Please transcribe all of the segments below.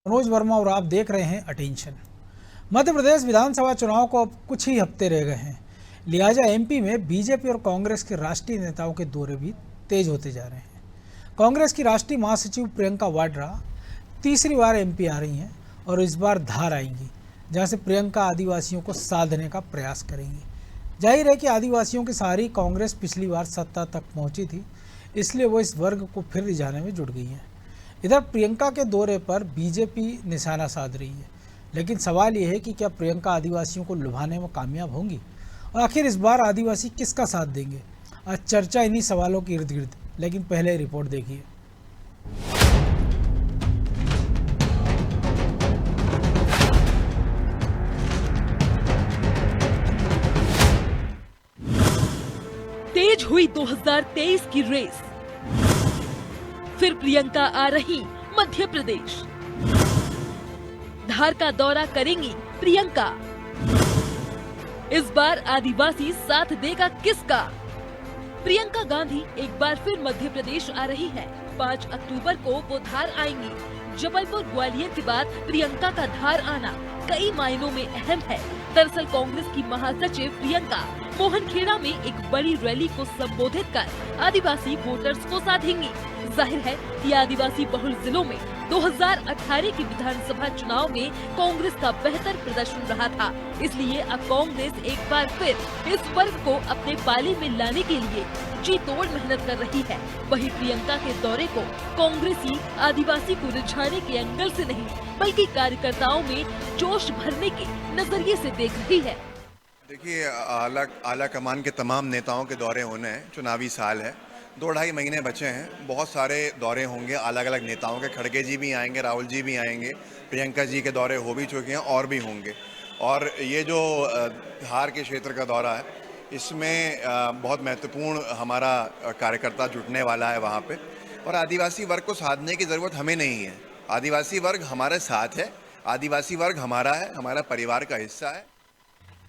मनोज वर्मा और आप देख रहे हैं अटेंशन। मध्य प्रदेश विधानसभा चुनाव को अब कुछ ही हफ्ते रह गए हैं, लिहाजा एमपी में बीजेपी और कांग्रेस के राष्ट्रीय नेताओं के दौरे भी तेज होते जा रहे हैं। कांग्रेस की राष्ट्रीय महासचिव प्रियंका वाड्रा तीसरी बार एमपी आ रही हैं और इस बार धार आएंगी, जहां से प्रियंका आदिवासियों को साधने का प्रयास करेंगी। जाहिर है कि आदिवासियों की सारी कांग्रेस पिछली बार सत्ता तक पहुंची थी, इसलिए वो इस वर्ग को फिर रिझाने में जुट गई है। इधर प्रियंका के दौरे पर बीजेपी निशाना साध रही है, लेकिन सवाल ये है कि क्या प्रियंका आदिवासियों को लुभाने में कामयाब होंगी और आखिर इस बार आदिवासी किसका साथ देंगे। आज चर्चा इन्हीं सवालों के इर्द गिर्द, लेकिन पहले रिपोर्ट देखिए। तेज हुई 2023 की रेस, फिर प्रियंका आ रही मध्य प्रदेश। धार का दौरा करेंगी प्रियंका। इस बार आदिवासी साथ देगा किसका? प्रियंका गांधी एक बार फिर मध्य प्रदेश आ रही है। 5 अक्टूबर को वो धार आएंगी। जबलपुर ग्वालियर के बाद प्रियंका का धार आना कई मायनों में अहम है। दरअसल कांग्रेस की महासचिव प्रियंका मोहनखेड़ा में एक बड़ी रैली को संबोधित कर आदिवासी वोटर्स को साधेंगी। जाहिर है कि आदिवासी बहुल जिलों में 2018 के विधानसभा चुनाव में कांग्रेस का बेहतर प्रदर्शन रहा था, इसलिए अब कांग्रेस एक बार फिर इस वर्ग को अपने पाले में लाने के लिए जी तोड़ मेहनत कर रही है। वहीं प्रियंका के दौरे को कांग्रेसी आदिवासी को रिझाने के एंगल से नहीं, बल्कि कार्यकर्ताओं में जोश भरने के नजरिए से देख रही है। देखिए, आला कमान के तमाम नेताओं के दौरे होने हैं। चुनावी साल है, 2-2.5 महीने बचे हैं। बहुत सारे दौरे होंगे अलग अलग नेताओं के। खड़गे जी भी आएंगे, राहुल जी भी आएंगे, प्रियंका जी के दौरे हो भी चुके हैं और भी होंगे। और ये जो धार के क्षेत्र का दौरा है, इसमें बहुत महत्वपूर्ण हमारा कार्यकर्ता जुटने वाला है वहाँ पे। और आदिवासी वर्ग को साधने की ज़रूरत हमें नहीं है। आदिवासी वर्ग हमारे साथ है, आदिवासी वर्ग हमारा है, हमारा परिवार का हिस्सा है।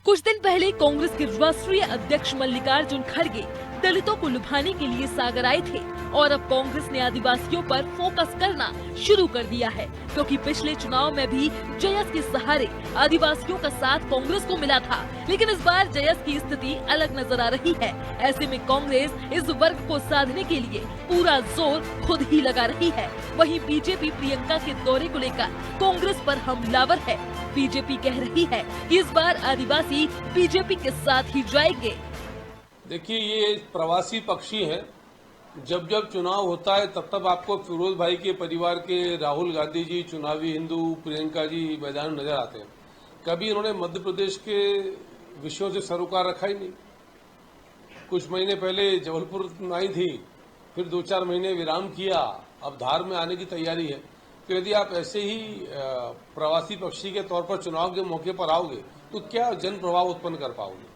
कुछ दिन पहले कांग्रेस के राष्ट्रीय अध्यक्ष मल्लिकार्जुन खड़गे दलितों को लुभाने के लिए सागर आए थे और अब कांग्रेस ने आदिवासियों पर फोकस करना शुरू कर दिया है, क्योंकि पिछले चुनाव में भी जयस के सहारे आदिवासियों का साथ कांग्रेस को मिला था, लेकिन इस बार जयस की स्थिति अलग नजर आ रही है। ऐसे में कांग्रेस इस वर्ग को साधने के लिए पूरा जोर खुद ही लगा रही है। वहीं बीजेपी प्रियंका के दौरे को लेकर कांग्रेस पर हमलावर है। बीजेपी कह रही है कि इस बार आदिवासी बीजेपी के साथ ही जाएंगे। देखिए, ये प्रवासी पक्षी हैं। जब जब चुनाव होता है तब तब आपको फिरोज भाई के परिवार के राहुल गांधी जी, चुनावी हिंदू, प्रियंका जी मैदान में नजर आते हैं। कभी इन्होंने मध्य प्रदेश के विषयों से सरोकार रखा ही नहीं। कुछ महीने पहले जबलपुर में आई थी, फिर 2-4 महीने विराम किया, अब धार में आने की तैयारी है। तो यदि आप ऐसे ही प्रवासी पक्षी के तौर पर चुनाव के मौके पर आओगे तो क्या जन प्रभाव उत्पन्न कर पाओगे?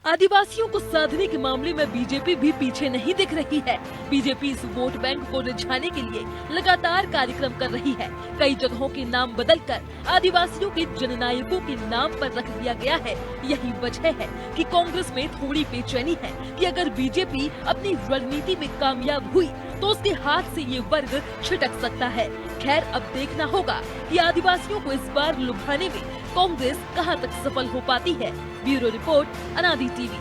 आदिवासियों को साधने के मामले में बीजेपी भी पीछे नहीं दिख रही है। बीजेपी इस वोट बैंक को रिझाने के लिए लगातार कार्यक्रम कर रही है। कई जगहों के नाम बदलकर आदिवासियों के जननायकों के नाम पर रख दिया गया है। यही वजह है कि कांग्रेस में थोड़ी बेचैनी है कि अगर बीजेपी अपनी रणनीति में कामयाब हुई तो उसके हाथ से ये वर्ग छिटक सकता है। खैर, अब देखना होगा कि आदिवासियों को इस बार लुभाने में कांग्रेस कहां तक सफल हो पाती है। ब्यूरो रिपोर्ट, अनादि टीवी।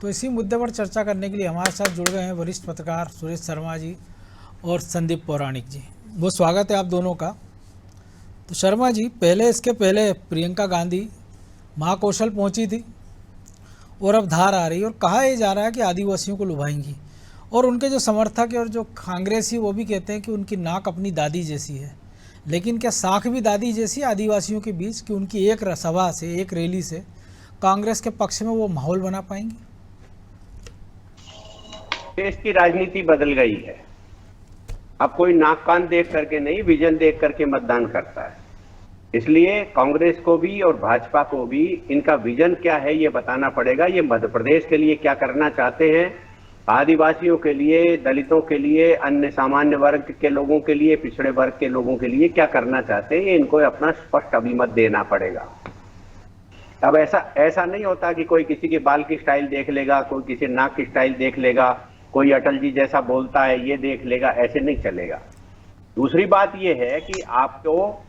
तो इसी मुद्दे पर चर्चा करने के लिए हमारे साथ जुड़ गए हैं वरिष्ठ पत्रकार सुरेश शर्मा जी और संदीप पौराणिक जी। बहुत स्वागत है आप दोनों का। तो शर्मा जी, इसके पहले प्रियंका गांधी महाकौशल पहुंची थी और अब धार आ रही है और कहा यह जा रहा है कि आदिवासियों को लुभाएंगी। और उनके जो समर्थक है और जो कांग्रेसी वो भी कहते हैं कि उनकी नाक अपनी दादी जैसी है। लेकिन क्या साख भी दादी जैसी आदिवासियों के बीच कि उनकी एक सभा से, एक रैली से कांग्रेस के पक्ष में वो माहौल बना पाएंगी? देश की राजनीति बदल गई है। अब कोई नाक कान देख करके नहीं, विजन देख करके मतदान करता है। इसलिए कांग्रेस को भी और भाजपा को भी इनका विजन क्या है ये बताना पड़ेगा। ये मध्य प्रदेश के लिए क्या करना चाहते हैं, आदिवासियों के लिए, दलितों के लिए, अन्य सामान्य वर्ग के लोगों के लिए, पिछड़े वर्ग के लोगों के लिए क्या करना चाहते हैं, ये इनको अपना स्पष्ट अभिमत देना पड़ेगा। अब ऐसा नहीं होता कि कोई किसी के बाल की स्टाइल देख लेगा, कोई किसी नाक की स्टाइल देख लेगा, कोई अटल जी जैसा बोलता है ये देख लेगा, ऐसे नहीं चलेगा। दूसरी बात ये है कि आपको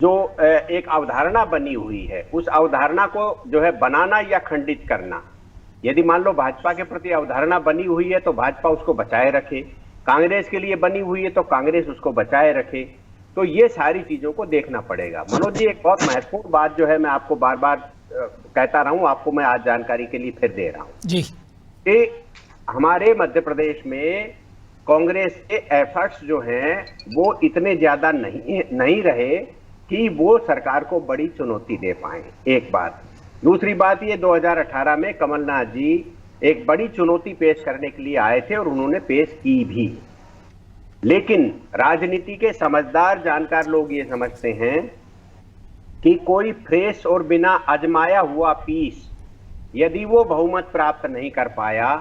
जो एक अवधारणा बनी हुई है, उस अवधारणा को जो है बनाना या खंडित करना। यदि मान लो भाजपा के प्रति अवधारणा बनी हुई है तो भाजपा उसको बचाए रखे, कांग्रेस के लिए बनी हुई है तो कांग्रेस उसको बचाए रखे। तो ये सारी चीजों को देखना पड़ेगा। मनोज जी, एक बहुत महत्वपूर्ण बात जो है मैं आपको बार बार कहता रहा हूं, आपको मैं आज जानकारी के लिए फिर दे रहा हूं जी कि हमारे मध्य प्रदेश में कांग्रेस के एफर्ट्स जो हैं वो इतने ज्यादा नहीं रहे कि वो सरकार को बड़ी चुनौती दे पाए, एक बात। दूसरी बात ये 2018 में कमलनाथ जी एक बड़ी चुनौती पेश करने के लिए आए थे और उन्होंने पेश की भी, लेकिन राजनीति के समझदार जानकार लोग ये समझते हैं कि कोई फ्रेश और बिना आजमाया हुआ पीस यदि वो बहुमत प्राप्त नहीं कर पाया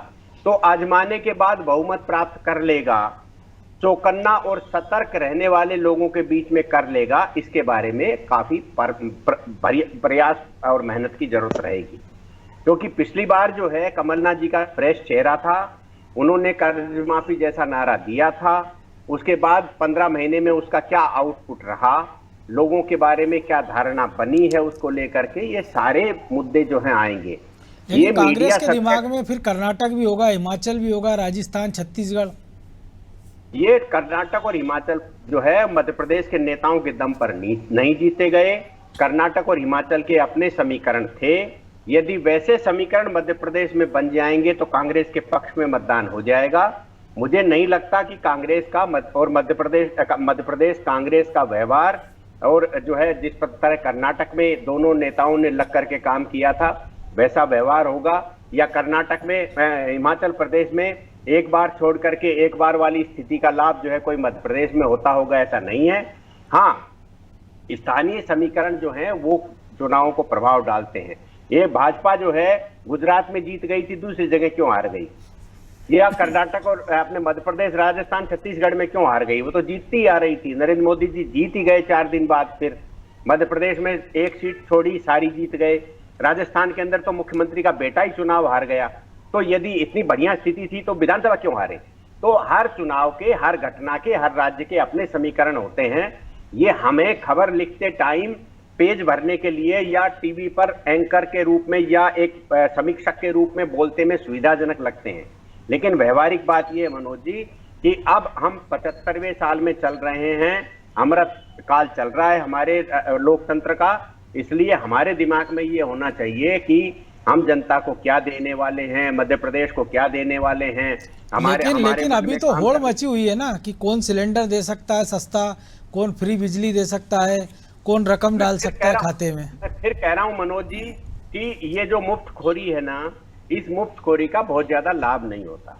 तो आजमाने के बाद बहुमत प्राप्त कर लेगा, चौकन्ना और सतर्क रहने वाले लोगों के बीच में कर लेगा। इसके बारे में काफी प्रयास और मेहनत की जरूरत रहेगी, क्योंकि पिछली बार जो है कमलनाथ जी का फ्रेश चेहरा था, उन्होंने कर्ज माफी जैसा नारा दिया था, उसके बाद 15 महीने में उसका क्या आउटपुट रहा, लोगों के बारे में क्या धारणा बनी है उसको लेकर के, ये सारे मुद्दे जो हैं आएंगे। ये कांग्रेस के दिमाग में फिर कर्नाटक भी होगा, हिमाचल भी होगा, राजस्थान, छत्तीसगढ़। ये कर्नाटक और हिमाचल जो है मध्य प्रदेश के नेताओं के दम पर नहीं जीते गए। कर्नाटक और हिमाचल के अपने समीकरण थे, यदि वैसे समीकरण मध्य प्रदेश में बन जाएंगे तो कांग्रेस के पक्ष में मतदान हो जाएगा। मुझे नहीं लगता कि कांग्रेस का और मध्य प्रदेश कांग्रेस का व्यवहार और जो है जिस तरह कर्नाटक में दोनों नेताओं ने लग करके काम किया था वैसा व्यवहार होगा, या कर्नाटक में हिमाचल प्रदेश में एक बार छोड़ करके एक बार वाली स्थिति का लाभ जो है कोई मध्य प्रदेश में होता होगा, ऐसा नहीं है। हाँ, स्थानीय समीकरण जो हैं वो चुनावों को प्रभाव डालते हैं। ये भाजपा जो है गुजरात में जीत गई थी, दूसरी जगह क्यों हार गई? या कर्नाटक और अपने मध्य प्रदेश, राजस्थान, छत्तीसगढ़ में क्यों हार गई? वो तो जीतती आ रही थी। नरेंद्र मोदी जी जीत ही गए 4 दिन बाद, फिर मध्य प्रदेश में एक सीट छोड़ी, सारी जीत गए। राजस्थान के अंदर तो मुख्यमंत्री का बेटा ही चुनाव हार गया। तो यदि इतनी बढ़िया स्थिति थी तो विधानसभा क्यों हारे? तो हर चुनाव के, हर घटना के, हर राज्य के अपने समीकरण होते हैं। ये हमें खबर लिखते टाइम पेज भरने के लिए या टीवी पर एंकर के रूप में या एक समीक्षक के रूप में बोलते में सुविधाजनक लगते हैं, लेकिन व्यवहारिक बात यह है मनोज जी कि अब हम 75वें साल में चल रहे हैं, अमृत काल चल रहा है हमारे लोकतंत्र का। इसलिए हमारे दिमाग में ये होना चाहिए कि हम जनता को क्या देने वाले हैं, मध्य प्रदेश को क्या देने वाले हैं। लेकिन अभी तो होड़ मची हुई है ना कि कौन सिलेंडर दे सकता है सस्ता, कौन फ्री बिजली दे सकता है, कौन रकम डाल सकता है खाते में। मैं फिर कह रहा हूं मनोज जी कि ये जो मुफ्तखोरी है ना, इस मुफ्तखोरी का बहुत ज्यादा लाभ नहीं होता।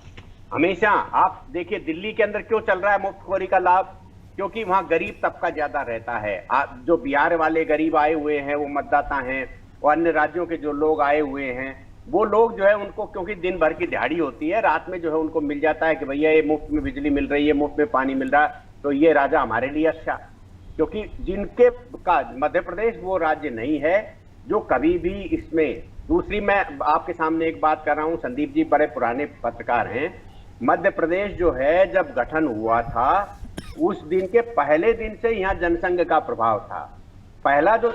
हमेशा आप देखिए दिल्ली के अंदर क्यों चल रहा है मुफ्तखोरी का लाभ? क्योंकि वहां गरीब तबका ज्यादा रहता है। जो बिहार वाले गरीब आए हुए हैं वो मतदाता हैं, और अन्य राज्यों के जो लोग आए हुए हैं वो लोग जो है उनको, क्योंकि दिन भर की दिहाड़ी होती है, रात में जो है उनको मिल जाता है कि भैया ये मुफ्त में बिजली मिल रही है, मुफ्त में पानी मिल रहा है, तो ये राजा हमारे लिए अच्छा। क्योंकि जिनके का मध्य प्रदेश वो राज्य नहीं है जो कभी भी इसमें। दूसरी, मैं आपके सामने एक बात कर रहा हूं, संदीप जी बड़े पुराने पत्रकार हैं। मध्य प्रदेश जो है जब गठन हुआ था उस दिन के पहले दिन से यहाँ जनसंघ का प्रभाव था। पहला जो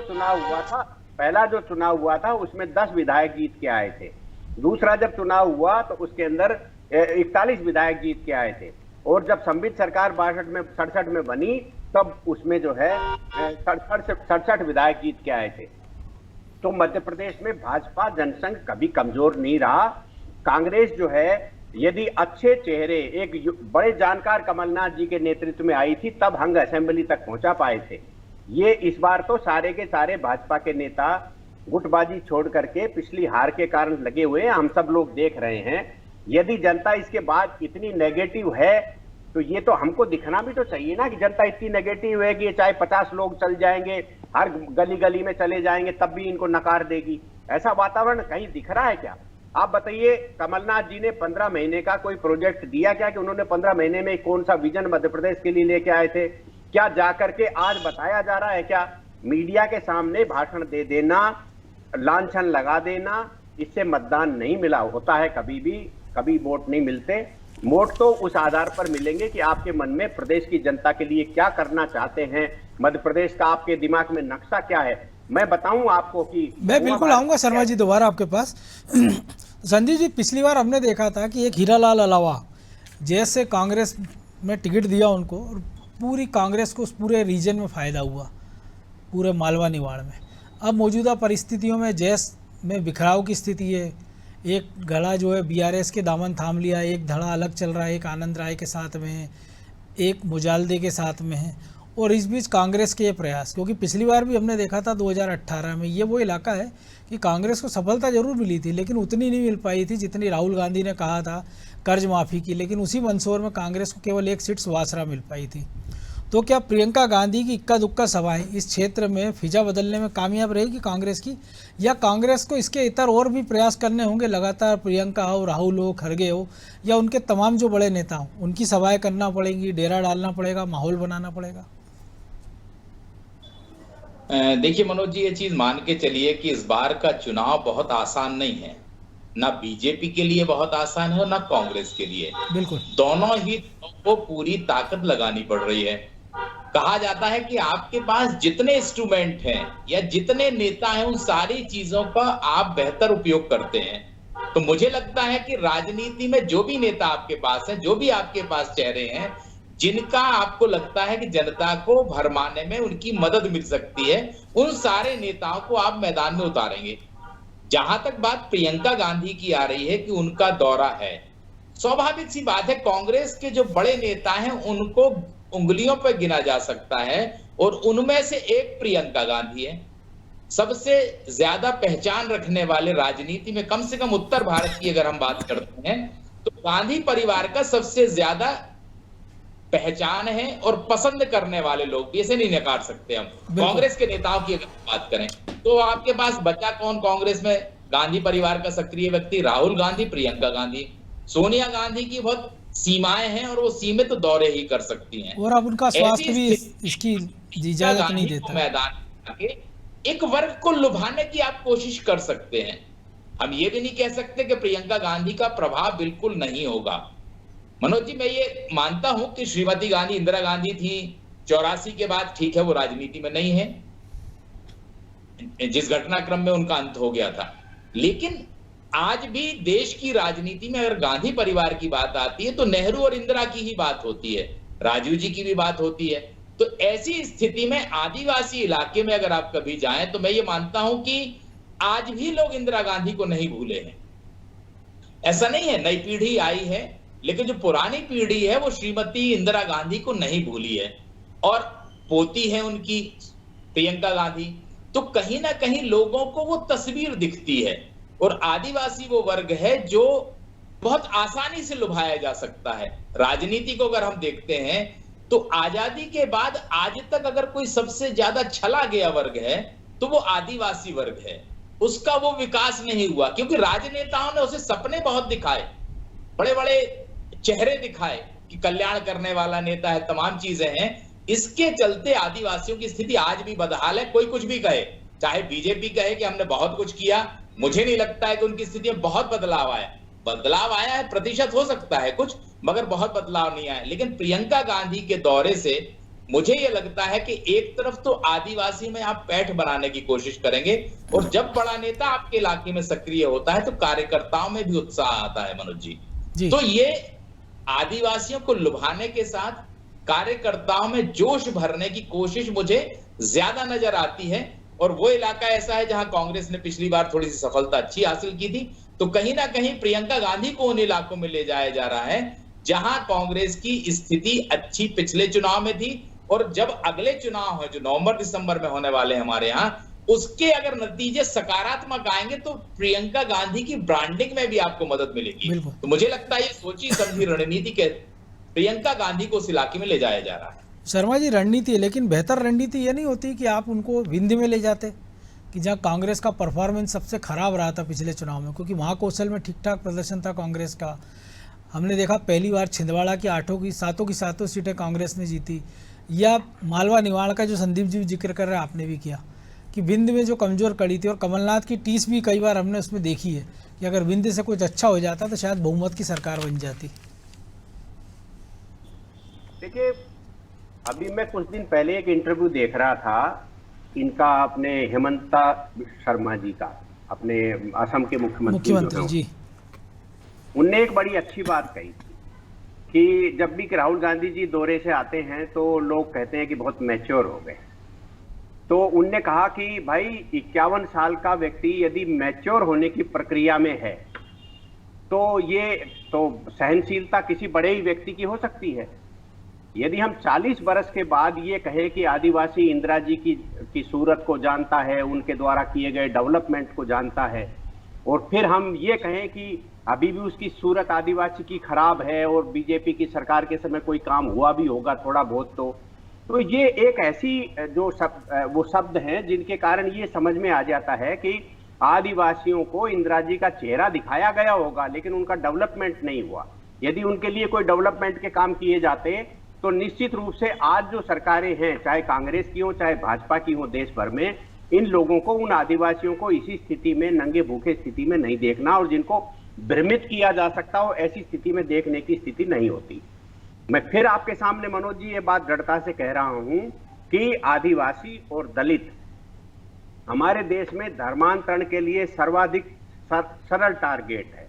चुनाव हुआ था उसमें 10 विधायक जीत के आए थे। दूसरा जब चुनाव हुआ तो उसके अंदर 41 विधायक जीत के आए थे, और जब संवित सरकार 67 में बनी तब उसमें जो है 67 विधायक जीत के आए थे। तो मध्य प्रदेश में भाजपा जनसंघ कभी कमजोर नहीं रहा। कांग्रेस जो है यदि अच्छे चेहरे, एक बड़े जानकार कमलनाथ जी के नेतृत्व में आई थी तब हंग असेंबली तक पहुंचा पाए थे। ये इस बार तो सारे के सारे भाजपा के नेता गुटबाजी छोड़ करके पिछली हार के कारण लगे हुए हैं, हम सब लोग देख रहे हैं। यदि जनता इसके बाद इतनी नेगेटिव है तो ये तो हमको दिखना भी तो चाहिए ना कि जनता इतनी नेगेटिव है कि ये चाहे 50 लोग चल जाएंगे, हर गली गली में चले जाएंगे, तब भी इनको नकार देगी। ऐसा वातावरण कहीं दिख रहा है क्या? आप बताइए, कमलनाथ जी ने 15 महीने का कोई प्रोजेक्ट दिया क्या? कि उन्होंने 15 महीने में कौन सा विजन मध्य प्रदेश के लिए लेके आए थे? क्या जाकर के आज बताया जा रहा है क्या? मीडिया के सामने भाषण दे देना लांछन लगा देना, इससे मतदान नहीं मिला होता है कभी भी, कभी वोट नहीं मिलते। वोट तो उस आधार पर मिलेंगे कि आपके मन में प्रदेश की जनता के लिए क्या करना चाहते हैं, मध्य प्रदेश का आपके दिमाग में नक्शा क्या है। मैं बताऊं आपको कि मैं बिल्कुल आऊंगा शर्मा जी दोबारा आपके पास। संजीव जी, पिछली बार हमने देखा था कि एक हीरालाल अलावा जैसे कांग्रेस में टिकट दिया उनको, और पूरी कांग्रेस को उस पूरे रीजन में फ़ायदा हुआ, पूरे मालवा निवाड़ में। अब मौजूदा परिस्थितियों में जैस में बिखराव की स्थिति है, एक गड़ा जो है बीआरएस के दामन थाम लिया, एक धड़ा अलग चल रहा है, एक आनंद राय के साथ में है, एक मुजालदे के साथ में है, और इस बीच कांग्रेस के ये प्रयास, क्योंकि पिछली बार भी हमने देखा था 2018 में, ये वो इलाका है कि कांग्रेस को सफलता जरूर मिली थी लेकिन उतनी नहीं मिल पाई थी जितनी राहुल गांधी ने कहा था कर्ज माफ़ी की, लेकिन उसी मंदसौर में कांग्रेस को केवल एक सीट सुवासरा मिल पाई थी। तो क्या प्रियंका गांधी की इक्का दुक्का सभाएं इस क्षेत्र में फिजा बदलने में कामयाब रहेगी कांग्रेस की, या कांग्रेस को इसके इतर और भी प्रयास करने होंगे लगातार? प्रियंका हो, राहुल हो, खड़गे हो, या उनके तमाम जो बड़े नेता हों उनकी सभाएं करना पड़ेंगी, डेरा डालना पड़ेगा, माहौल बनाना पड़ेगा? देखिए मनोज जी, ये चीज मान के चलिए कि इस बार का चुनाव बहुत आसान नहीं है, ना बीजेपी के लिए बहुत आसान है ना कांग्रेस के लिए। बिल्कुल, दोनों ही को पूरी ताकत लगानी पड़ रही है। कहा जाता है कि आपके पास जितने इंस्ट्रूमेंट हैं या जितने नेता हैं उन सारी चीजों का आप बेहतर उपयोग करते हैं। तो मुझे लगता है कि राजनीति में जो भी नेता आपके पास है, जो भी आपके पास चेहरे हैं जिनका आपको लगता है कि जनता को भरमाने में उनकी मदद मिल सकती है, उन सारे नेताओं को आप मैदान में उतारेंगे। जहां तक बात प्रियंका गांधी की आ रही है कि उनका दौरा है, स्वाभाविक सी बात है, कांग्रेस के जो बड़े नेता हैं उनको उंगलियों पर गिना जा सकता है और उनमें से एक प्रियंका गांधी है। सबसे ज्यादा पहचान रखने वाले राजनीति में, कम से कम उत्तर भारत की अगर हम बात करते हैं, तो गांधी परिवार का सबसे ज्यादा पहचान है और पसंद करने वाले लोग भी, ऐसे नहीं नकार सकते हम। कांग्रेस के नेताओं की अगर बात करें तो आपके पास बचा कौन कांग्रेस में गांधी परिवार का सक्रिय व्यक्ति? राहुल गांधी, प्रियंका गांधी। सोनिया गांधी की बहुत सीमाएं हैं और वो सीमित दौरे ही कर सकती हैं, और अब उनका स्वास्थ्य भी इसकी इजाजत नहीं देता। मैदान के एक वर्ग को लुभाने की आप कोशिश कर सकते हैं। हम ये भी नहीं कह सकते कि प्रियंका गांधी का प्रभाव बिल्कुल नहीं होगा। मनोज जी, मैं ये मानता हूं कि श्रीमती गांधी, इंदिरा गांधी थी 84 के बाद, ठीक है वो राजनीति में नहीं है, जिस घटनाक्रम में उनका अंत हो गया था, लेकिन आज भी देश की राजनीति में अगर गांधी परिवार की बात आती है तो नेहरू और इंदिरा की ही बात होती है, राजीव जी की भी बात होती है। तो ऐसी स्थिति में आदिवासी इलाके में अगर आप कभी जाएं तो मैं ये मानता हूं कि आज भी लोग इंदिरा गांधी को नहीं भूले हैं। ऐसा नहीं है, नई पीढ़ी आई है, लेकिन जो पुरानी पीढ़ी है वो श्रीमती इंदिरा गांधी को नहीं भूली है, और पोती है उनकी प्रियंका गांधी। तो कहीं ना कहीं लोगों को वो तस्वीर दिखती है, और आदिवासी वो वर्ग है जो बहुत आसानी से लुभाया जा सकता है। राजनीति को अगर हम देखते हैं तो आजादी के बाद आज तक अगर कोई सबसे ज्यादा छला गया वर्ग है तो वो आदिवासी वर्ग है। उसका वो विकास नहीं हुआ क्योंकि राजनेताओं ने उसे सपने बहुत दिखाए, बड़े बड़े चेहरे दिखाए कि कल्याण करने वाला नेता है, तमाम चीजें हैं। इसके चलते आदिवासियों की स्थिति आज भी बदहाल है। कोई कुछ भी कहे, चाहे बीजेपी कहे कि हमने बहुत कुछ किया, मुझे नहीं लगता है कि उनकी स्थिति में बहुत बदलाव आया। बदलाव आया है, प्रतिशत हो सकता है कुछ, मगर बहुत बदलाव नहीं आया। लेकिन प्रियंका गांधी के दौरे से मुझे यह लगता है कि एक तरफ तो आदिवासी में आप पैठ बनाने की कोशिश करेंगे, और जब बड़ा नेता आपके इलाके में सक्रिय होता है तो कार्यकर्ताओं में भी उत्साह आता है। मनोज जी, तो ये आदिवासियों को लुभाने के साथ कार्यकर्ताओं में जोश भरने की कोशिश मुझे ज्यादा नजर आती है। और वो इलाका ऐसा है जहां कांग्रेस ने पिछली बार थोड़ी सी सफलता अच्छी हासिल की थी, तो कहीं ना कहीं प्रियंका गांधी को उन इलाकों में ले जाया जा रहा है जहां कांग्रेस की स्थिति अच्छी पिछले चुनाव में थी। और जब अगले चुनाव है जो नवंबर दिसंबर में होने वाले हैं हमारे यहाँ, उसके अगर नतीजे सकारात्मक आएंगे तो प्रियंका गांधी की ब्रांडिंग में भी आपको मदद मिलेगी। तो मुझे लगता है ये सोची समझी रणनीति के प्रियंका गांधी को उस इलाके में ले जाया जा रहा है। शर्मा जी, रणनीति है, लेकिन बेहतर रणनीति ये नहीं होती कि आप उनको विंध्य में ले जाते, कि जहाँ कांग्रेस का परफॉर्मेंस सबसे खराब रहा था पिछले चुनाव में, क्योंकि वहाँ कौशल में ठीक ठाक प्रदर्शन था कांग्रेस का। हमने देखा पहली बार छिंदवाड़ा की 7 की 7 सीटें कांग्रेस ने जीती, या मालवा निवाड़ का जो संदीप जी जिक्र कर रहे हैं आपने भी किया। कि विंध्य में जो कमज़ोर कड़ी थी, और कमलनाथ की टीस भी कई बार हमने उसमें देखी है कि अगर विंध्य से कुछ अच्छा हो जाता तो शायद बहुमत की सरकार बन जाती। देखिए, अभी मैं कुछ दिन पहले एक इंटरव्यू देख रहा था इनका, अपने हेमंता शर्मा जी का, अपने असम के मुख्यमंत्री जी। उनने एक बड़ी अच्छी बात कही थी कि जब भी राहुल गांधी जी दौरे से आते हैं तो लोग कहते हैं कि बहुत मैच्योर हो गए। तो उनने कहा कि भाई 51 साल का व्यक्ति यदि मैच्योर होने की प्रक्रिया में है तो ये तो सहनशीलता किसी बड़े ही व्यक्ति की हो सकती है। यदि हम 40 बरस के बाद ये कहें कि आदिवासी इंदिरा जी की सूरत को जानता है, उनके द्वारा किए गए डेवलपमेंट को जानता है, और फिर हम ये कहें कि अभी भी उसकी सूरत आदिवासी की खराब है और बीजेपी की सरकार के समय कोई काम हुआ भी होगा थोड़ा बहुत, तो ये एक ऐसी जो वो शब्द हैं जिनके कारण ये समझ में आ जाता है कि आदिवासियों को इंदिरा जी का चेहरा दिखाया गया होगा लेकिन उनका डेवलपमेंट नहीं हुआ। यदि उनके लिए कोई डेवलपमेंट के काम किए जाते तो निश्चित रूप से आज जो सरकारें हैं, चाहे कांग्रेस की हो चाहे भाजपा की हो देश भर में, इन लोगों को, उन आदिवासियों को इसी स्थिति में, नंगे भूखे स्थिति में नहीं देखना, और जिनको भ्रमित किया जा सकता हो ऐसी स्थिति में देखने की स्थिति नहीं होती। मैं फिर आपके सामने मनोज जी ये बात दृढ़ता से कह रहा हूं कि आदिवासी और दलित हमारे देश में धर्मांतरण के लिए सर्वाधिक सरल टारगेट है।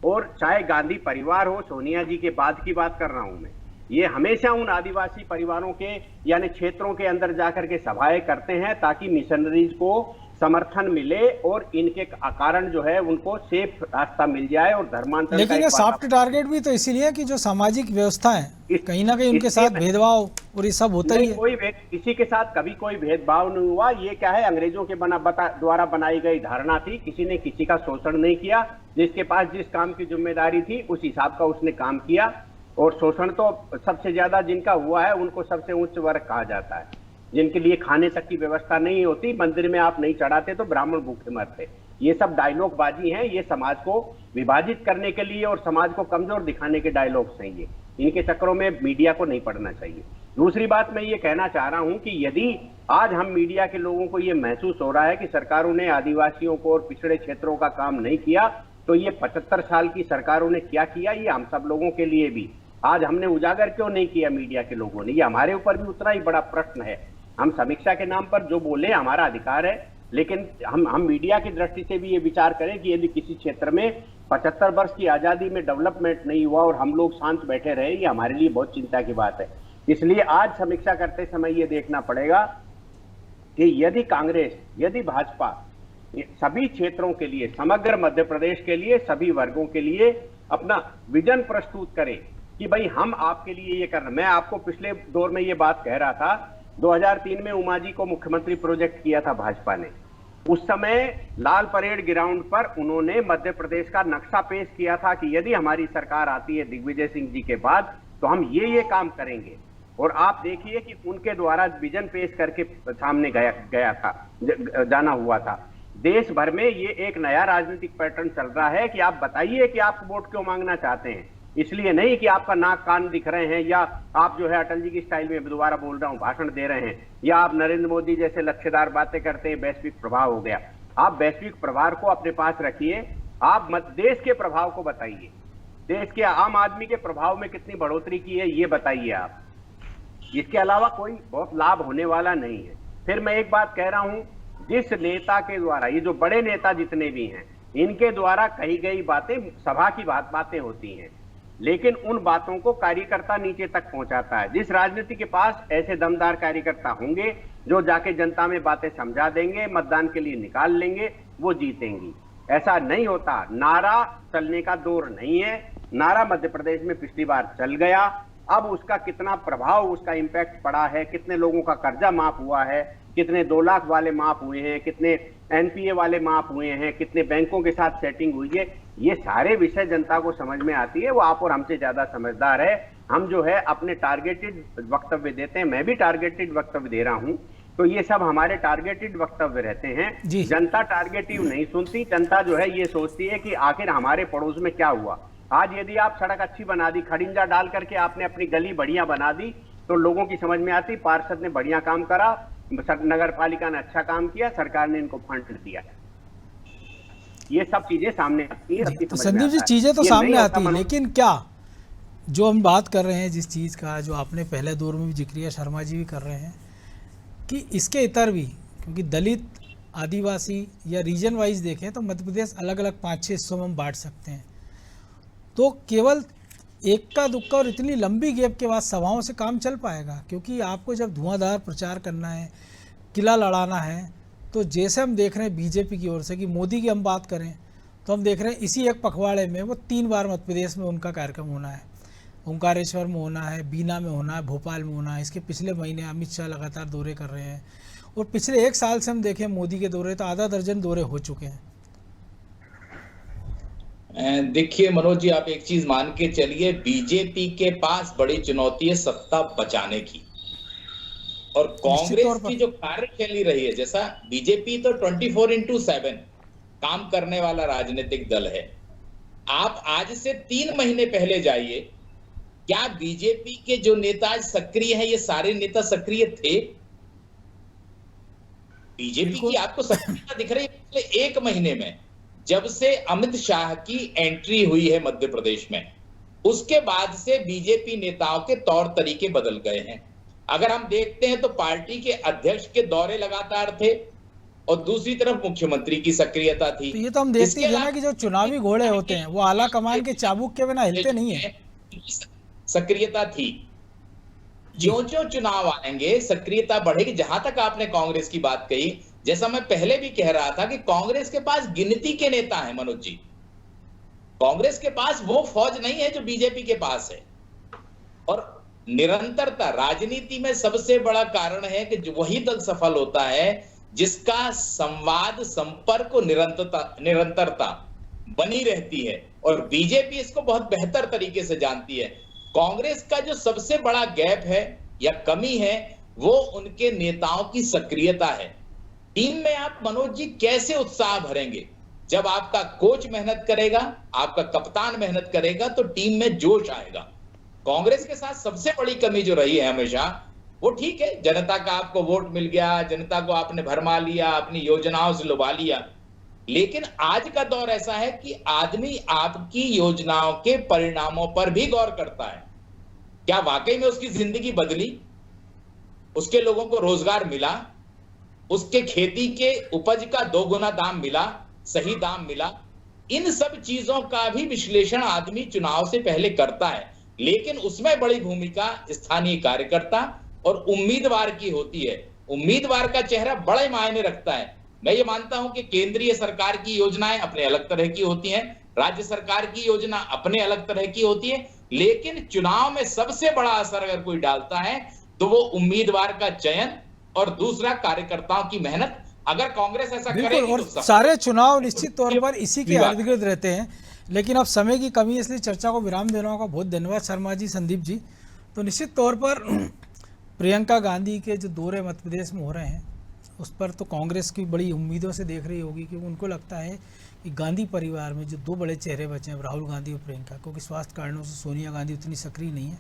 और चाहे गांधी परिवार हो, सोनिया जी के बाद की बात कर रहा हूं मैं, ये हमेशा उन आदिवासी परिवारों के यानी क्षेत्रों के अंदर जाकर के सभाएं करते हैं ताकि मिशनरीज को समर्थन मिले और इनके कारण जो है उनको सेफ रास्ता मिल जाए और धर्मांतरण। लेकिन ये सॉफ्ट टारगेट भी तो इसीलिए कि जो सामाजिक व्यवस्था है कहीं ना कहीं उनके साथ भेदभाव और ये सब होता ही है। कोई किसी के साथ कभी कोई भेदभाव नहीं हुआ। ये क्या है, अंग्रेजों के द्वारा बनाई गई धारणा थी। किसी ने किसी का शोषण नहीं किया। जिसके पास जिस काम की जिम्मेदारी थी उस हिसाब का उसने काम किया। और शोषण तो सबसे ज्यादा जिनका हुआ है उनको सबसे उच्च वर्ग कहा जाता है, जिनके लिए खाने तक की व्यवस्था नहीं होती, मंदिर में आप नहीं चढ़ाते तो ब्राह्मण भूखे मरते। ये सब डायलॉग बाजी हैं, ये समाज को विभाजित करने के लिए और समाज को कमजोर दिखाने के डायलॉग्स हैं। ये इनके चक्करों में मीडिया को नहीं पड़ना चाहिए। दूसरी बात मैं ये कहना चाह रहा हूं कि यदि आज हम मीडिया के लोगों को ये महसूस हो रहा है कि सरकारों ने आदिवासियों को और पिछड़े क्षेत्रों का काम नहीं किया, तो ये 75 साल की सरकारों ने क्या किया, ये हम सब लोगों के लिए भी आज हमने उजागर क्यों नहीं किया मीडिया के लोगों ने, ये हमारे ऊपर भी उतना ही बड़ा प्रश्न है। हम समीक्षा के नाम पर जो बोले हमारा अधिकार है, लेकिन हम मीडिया की दृष्टि से भी ये विचार करें कि यदि किसी क्षेत्र में 75 वर्ष की आजादी में डेवलपमेंट नहीं हुआ और हम लोग शांत बैठे रहे, ये हमारे लिए बहुत चिंता की बात है। इसलिए आज समीक्षा करते समय ये देखना पड़ेगा कि यदि कांग्रेस, यदि भाजपा सभी क्षेत्रों के लिए, समग्र मध्य प्रदेश के लिए, सभी वर्गों के लिए अपना विजन प्रस्तुत करे कि भाई हम आपके लिए ये कर रहे हैं। मैं आपको पिछले दौर में ये बात कह रहा था, 2003 में उमा जी को मुख्यमंत्री प्रोजेक्ट किया था भाजपा ने। उस समय लाल परेड ग्राउंड पर उन्होंने मध्य प्रदेश का नक्शा पेश किया था कि यदि हमारी सरकार आती है दिग्विजय सिंह जी के बाद तो हम ये काम करेंगे। और आप देखिए कि उनके द्वारा विजन पेश करके सामने गया था, जाना हुआ था। देश भर में ये एक नया राजनीतिक पैटर्न चल रहा है कि आप बताइए कि आप वोट क्यों मांगना चाहते हैं। इसलिए नहीं कि आपका नाक कान दिख रहे हैं या आप जो है अटल जी की स्टाइल में, दोबारा बोल रहा हूं, भाषण दे रहे हैं, या आप नरेंद्र मोदी जैसे लक्ष्यदार बातें करते हैं, वैश्विक प्रभाव हो गया। आप वैश्विक प्रभाव को अपने पास रखिए, आप देश के प्रभाव को बताइए। देश के आम आदमी के प्रभाव में कितनी बढ़ोतरी की है ये बताइए आप। इसके अलावा कोई बहुत लाभ होने वाला नहीं है। फिर मैं एक बात कह रहा हूं, जिस नेता के द्वारा, ये जो बड़े नेता जितने भी हैं, इनके द्वारा कही गई बातें सभा की बातें होती हैं, लेकिन उन बातों को कार्यकर्ता नीचे तक पहुंचाता है। जिस राजनीति के पास ऐसे दमदार कार्यकर्ता होंगे जो जाके जनता में बातें समझा देंगे, मतदान के लिए निकाल लेंगे, वो जीतेंगी। ऐसा नहीं होता। नारा चलने का दौर नहीं है। नारा मध्य प्रदेश में पिछली बार चल गया, अब उसका कितना प्रभाव, उसका इंपैक्ट पड़ा है, कितने लोगों का कर्जा माफ हुआ है, कितने 2 लाख वाले माफ हुए हैं, कितने एनपीए वाले माफ हुए हैं, कितने बैंकों के साथ सेटिंग हुई है, ये सारे विषय जनता को समझ में आती है। वो आप और हमसे ज्यादा समझदार है। हम जो है अपने टारगेटेड वक्तव्य देते हैं, मैं भी टारगेटेड वक्तव्य दे रहा हूं, तो ये सब हमारे टारगेटेड वक्तव्य रहते हैं। जनता टारगेटिव नहीं सुनती। जनता जो है ये सोचती है कि आखिर हमारे पड़ोस में क्या हुआ। आज यदि आप सड़क अच्छी बना दी, खड़िंजा डाल करके आपने अपनी गली बढ़िया बना दी, तो लोगों की समझ में आती पार्षद ने बढ़िया काम करा, नगर पालिका ने अच्छा काम किया, सरकार ने इनको फंड दिया। ये सब चीजें सामने आती है। तो संदीप जी, चीजें तो सामने आती है, लेकिन क्या जो हम बात कर रहे हैं जिस चीज़ का, जो आपने पहले दौर में भी जिक्र किया, शर्मा जी भी कर रहे हैं कि इसके इतर भी, क्योंकि दलित, आदिवासी या रीजन वाइज देखें तो मध्य प्रदेश अलग अलग 5-6 हिस्सों में हम बांट सकते हैं। तो केवल इक्का दुक्का और इतनी लंबी गैप के बाद सभाओं से काम चल पाएगा? क्योंकि आपको जब धुआंधार प्रचार करना है, किला लड़ाना है, तो जैसे हम देख रहे हैं बीजेपी की ओर से कि मोदी की हम बात करें तो हम देख रहे हैं इसी एक पखवाड़े में वो 3 बार मध्य प्रदेश में उनका कार्यक्रम होना है। ओंकारेश्वर में होना है, बीना में होना है, भोपाल में होना है। इसके पिछले महीने अमित शाह लगातार दौरे कर रहे हैं और पिछले 1 साल से हम देखें मोदी के दौरे तो आधा दर्जन दौरे हो चुके हैं। देखिए मनोज जी, आप एक चीज मान के चलिए, बीजेपी के पास बड़ी चुनौती है सत्ता बचाने की, और कांग्रेस की जो कार्यशैली रही है, जैसा बीजेपी तो 24/7 काम करने वाला राजनीतिक दल है। आप आज से 3 महीने पहले जाइए, क्या बीजेपी के जो नेता आज सक्रिय हैं, ये सारे नेता सक्रिय थे? बीजेपी की आपको सक्रियता दिख रही है पिछले 1 महीने में, जब से अमित शाह की एंट्री हुई है मध्य प्रदेश में, उसके बाद से बीजेपी नेताओं के तौर तरीके बदल गए हैं। अगर हम देखते हैं तो पार्टी के अध्यक्ष के दौरे लगातार थे और दूसरी तरफ मुख्यमंत्री की सक्रियता थी। तो ये तो हम देखते हैं ना कि जो चुनावी घोड़े होते हैं वो आला कमान के चाबुक के बिना हिलते नहीं है। सक्रियता थी, ज्यों-ज्यों चुनाव आएंगे सक्रियता बढ़ेगी। जहां तक आपने कांग्रेस की बात कही, जैसा मैं पहले भी कह रहा था कि कांग्रेस के पास गिनती के नेता हैं मनोज जी। कांग्रेस के पास वो फौज नहीं है जो बीजेपी के पास है। और निरंतरता राजनीति में सबसे बड़ा कारण है कि जो वही दल सफल होता है जिसका संवाद, संपर्क और निरंतरता बनी रहती है, और बीजेपी इसको बहुत बेहतर तरीके से जानती है। कांग्रेस का जो सबसे बड़ा गैप है या कमी है वो उनके नेताओं की सक्रियता है। टीम में आप मनोज जी कैसे उत्साह भरेंगे? जब आपका कोच मेहनत करेगा, आपका कप्तान मेहनत करेगा, तो टीम में जोश आएगा। कांग्रेस के साथ सबसे बड़ी कमी जो रही है हमेशा, वो ठीक है, जनता का आपको वोट मिल गया, जनता को आपने भरमा लिया, अपनी योजनाओं से लुभा लिया, लेकिन आज का दौर ऐसा है कि आदमी आपकी योजनाओं के परिणामों पर भी गौर करता है। क्या वाकई में उसकी जिंदगी बदली, उसके लोगों को रोजगार मिला, उसके खेती के उपज का 2 गुना दाम मिला, सही दाम मिला? इन सब चीजों का भी विश्लेषण आदमी चुनाव से पहले करता है, लेकिन उसमें बड़ी भूमिका स्थानीय कार्यकर्ता और उम्मीदवार की होती है। उम्मीदवार का चेहरा बड़े मायने रखता है। मैं ये मानता हूं कि केंद्रीय सरकार की योजनाएं अपने अलग तरह की होती हैं, राज्य सरकार की योजना अपने अलग तरह की होती है, लेकिन चुनाव में सबसे बड़ा असर अगर कोई डालता है तो वो उम्मीदवार का चयन और दूसरा कार्यकर्ताओं की मेहनत। अगर कांग्रेस ऐसा करेगी और तो सारे चुनाव निश्चित तौर पर इसी के इर्द गिर्द रहते हैं। लेकिन अब समय की कमी है, इसलिए चर्चा को विराम देना होगा। बहुत धन्यवाद शर्मा जी, संदीप जी। तो निश्चित तौर पर प्रियंका गांधी के जो दौरे मध्य प्रदेश में हो रहे हैं उस पर तो कांग्रेस की बड़ी उम्मीदों से देख रही होगी, क्योंकि उनको लगता है कि गांधी परिवार में जो 2 बड़े चेहरे बचे हैं, राहुल गांधी और प्रियंका, क्योंकि स्वास्थ्य कारणों से सोनिया गांधी उतनी सक्रिय नहीं है,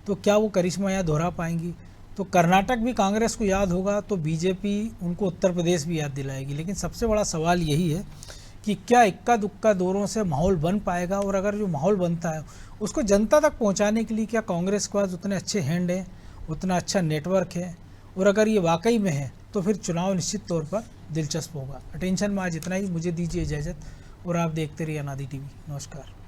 तो क्या वो करिश्मा यहाँ दोहरा पाएंगी? तो कर्नाटक भी कांग्रेस को याद होगा तो बीजेपी उनको उत्तर प्रदेश भी याद दिलाएगी। लेकिन सबसे बड़ा सवाल यही है कि क्या इक्का दुक्का दौरों से माहौल बन पाएगा, और अगर जो माहौल बनता है उसको जनता तक पहुंचाने के लिए क्या कांग्रेस के पास उतने अच्छे हैंड हैं, उतना अच्छा नेटवर्क है? और अगर ये वाकई में है तो फिर चुनाव निश्चित तौर पर दिलचस्प होगा। अटेंशन में आज इतना ही। मुझे दीजिए इजाज़त और आप देखते रहिए अनादि टीवी। नमस्कार।